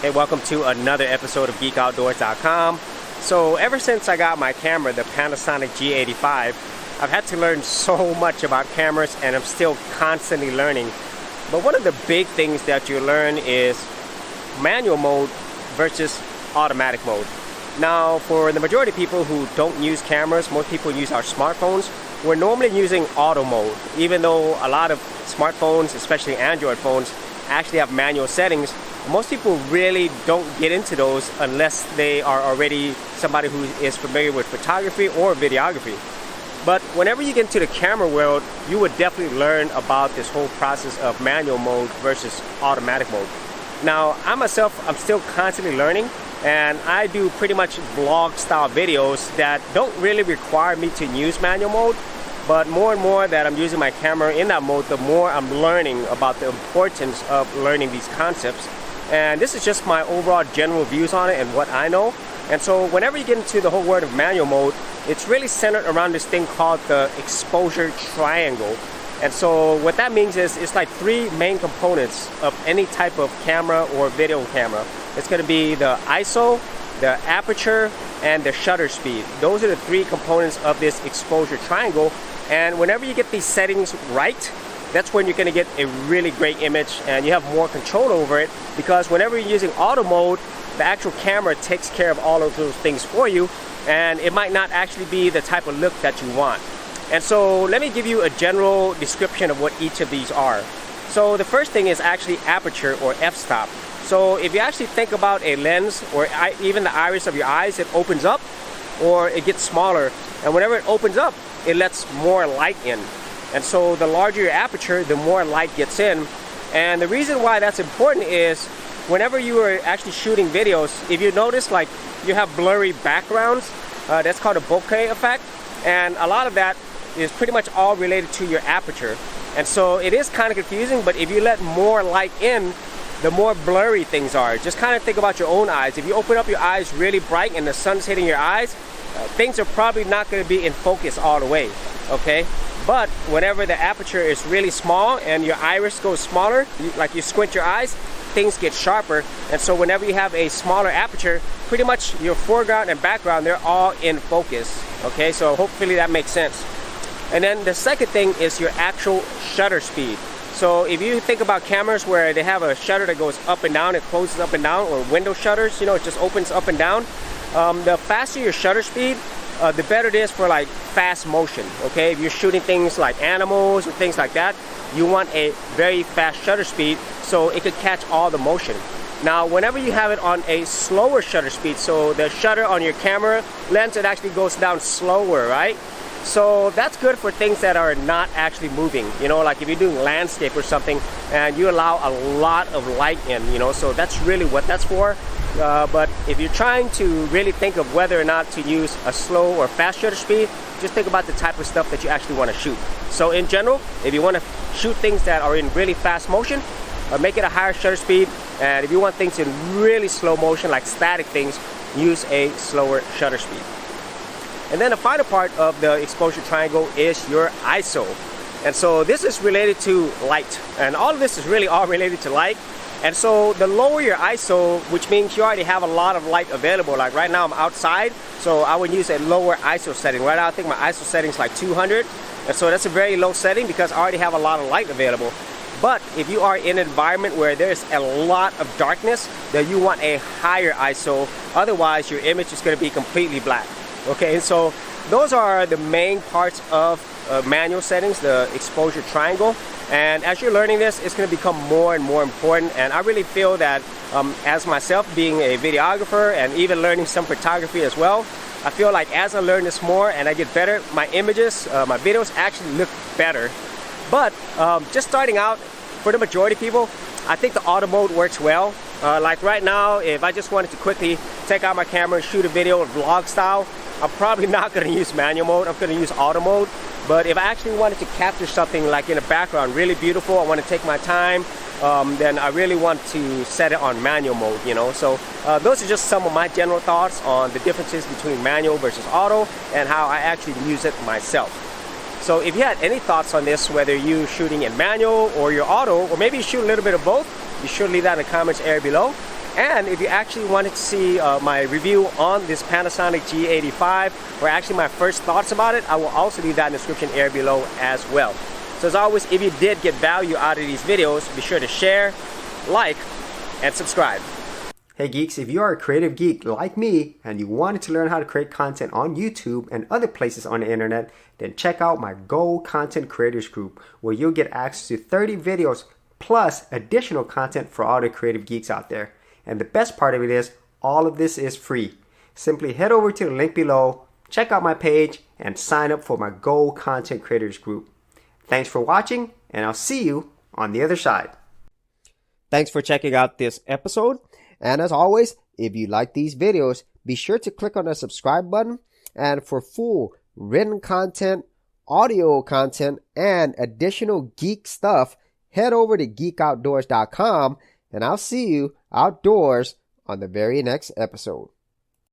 Hey, welcome to another episode of GeekOutdoors.com. So ever since I got my camera, the Panasonic G85, I've had to learn so much about cameras, and I'm still constantly learning. But one of the big things that you learn is manual mode versus automatic mode. Now, for the majority of people who don't use cameras, most people use our smartphones, we're normally using auto mode, even though a lot of smartphones, especially Android phones, actually have manual settings. Most people really don't get into those unless they are already somebody who is familiar with photography or videography. But whenever you get into the camera world, you would definitely learn about this whole process of manual mode versus automatic mode. Now, I myself, I'm still constantly learning, and I do pretty much vlog style videos that don't really require me to use manual mode. But more and more that I'm using my camera in that mode, the more I'm learning about the importance of learning these concepts. And this is just my overall general views on it and what I know. And so whenever you get into the whole word of manual mode, it's really centered around this thing called the exposure triangle. And so what that means is it's like three main components of any type of camera or video camera. It's going to be the ISO, the aperture, and the shutter speed. Those are the three components of this exposure triangle. And whenever you get these settings right, that's when you're going to get a really great image, and you have more control over it, because whenever you're using auto mode, the actual camera takes care of all of those things for you, and it might not actually be the type of look that you want. And so let me give you a general description of what each of these are. So the first thing is actually aperture, or f-stop. So if you actually think about a lens, or even the iris of your eyes, it opens up or it gets smaller, and whenever it opens up, it lets more light in. And so the larger your aperture, the more light gets in. And the reason why that's important is whenever you are actually shooting videos, if you notice, like, you have blurry backgrounds, that's called a bokeh effect, and a lot of that is pretty much all related to your aperture. And so it is kind of confusing, but if you let more light in, the more blurry things are. Just kind of think about your own eyes. If you open up your eyes really bright and the sun's hitting your eyes, things are probably not going to be in focus all the way, okay? But whenever the aperture is really small and your iris goes smaller, like you squint your eyes, things get sharper. And so whenever you have a smaller aperture, pretty much your foreground and background, they're all in focus, okay? So hopefully that makes sense. And then the second thing is your actual shutter speed. So if you think about cameras where they have a shutter that goes up and down, it closes up and down, or window shutters, you know, it just opens up and down. The faster your shutter speed, the better it is for like fast motion, okay? If you're shooting things like animals or things like that, you want a very fast shutter speed so it could catch all the motion. Now, whenever you have it on a slower shutter speed, so the shutter on your camera lens, it actually goes down slower, right? So that's good for things that are not actually moving, you know, like if you're doing landscape or something and you allow a lot of light in, you know, so that's really what that's for. But if you're trying to really think of whether or not to use a slow or fast shutter speed, just think about the type of stuff that you actually want to shoot. So in general, if you want to shoot things that are in really fast motion, make it a higher shutter speed. And if you want things in really slow motion, like static things, use a slower shutter speed. And then the final part of the exposure triangle is your ISO. And so this is related to light. And all of this is really all related to light. And so the lower your ISO, which means you already have a lot of light available. Like right now I'm outside, so I would use a lower ISO setting. Right now I think my ISO setting is like 200. And so that's a very low setting because I already have a lot of light available. But if you are in an environment where there's a lot of darkness, then you want a higher ISO. Otherwise your image is going to be completely black. Okay, so those are the main parts of manual settings, the exposure triangle. And as you're learning this, it's going to become more and more important. And I really feel that as myself being a videographer and even learning some photography as well, I feel like as I learn this more and I get better, my images, my videos actually look better. But just starting out, for the majority of people, I think the auto mode works well. Like right now, if I just wanted to quickly take out my camera and shoot a video vlog style, I'm probably not going to use manual mode. I'm going to use auto mode. But if I actually wanted to capture something like in the background, really beautiful, I want to take my time, then I really want to set it on manual mode, you know. So those are just some of my general thoughts on the differences between manual versus auto and how I actually use it myself. So if you had any thoughts on this, whether you're shooting in manual or you're auto, or maybe you shoot a little bit of both, be sure to leave that in the comments area below. And if you actually wanted to see my review on this Panasonic G85, or actually my first thoughts about it, I will also leave that in the description area below as well. So as always, if you did get value out of these videos, be sure to share, like, and subscribe. Hey geeks, if you are a creative geek like me and you wanted to learn how to create content on YouTube and other places on the internet, then check out my Gold Content Creators group, where you'll get access to 30 videos plus additional content for all the creative geeks out there. And the best part of it is, all of this is free. Simply head over to the link below, check out my page, and sign up for my Gold Content Creators group. Thanks for watching, and I'll see you on the other side. Thanks for checking out this episode. And as always, if you like these videos, be sure to click on the subscribe button. And for full written content, audio content, and additional geek stuff, head over to geekoutdoors.com, and I'll see you outdoors on the very next episode.